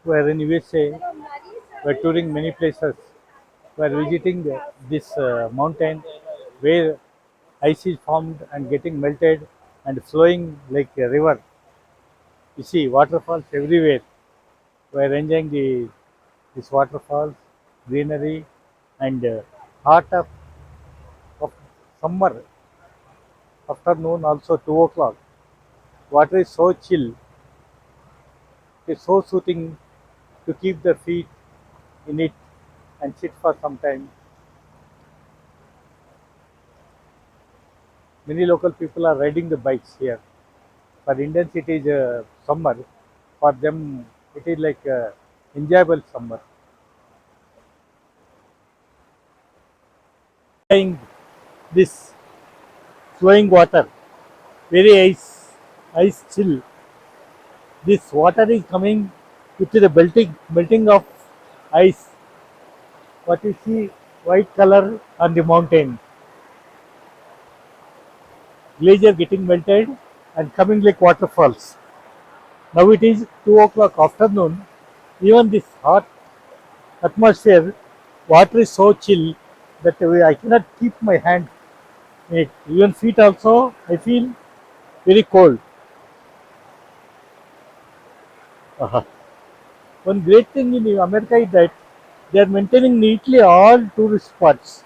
were in USA, were touring many places, were visiting this mountain where ice is formed and getting melted and flowing like a river. You see waterfalls everywhere. We're enjoying this waterfalls, greenery, and heart of summer afternoon also 2 o'clock. Water is so chill, it's so soothing to keep the feet in it and sit for some time. Many local people are riding the bikes here. For Indians, it is summer. For them, it is like enjoyable summer. Enjoying this flowing water, very ice chill. This water is coming with the melting of ice. What you see, white color on the mountain, glacier getting melted and coming like waterfalls. Now it is 2 o'clock afternoon. Even this hot atmosphere, water is so chill that I cannot keep my hand in it. Even feet also, I feel very cold. Uh-huh. One great thing in America is that they are maintaining neatly all tourist spots.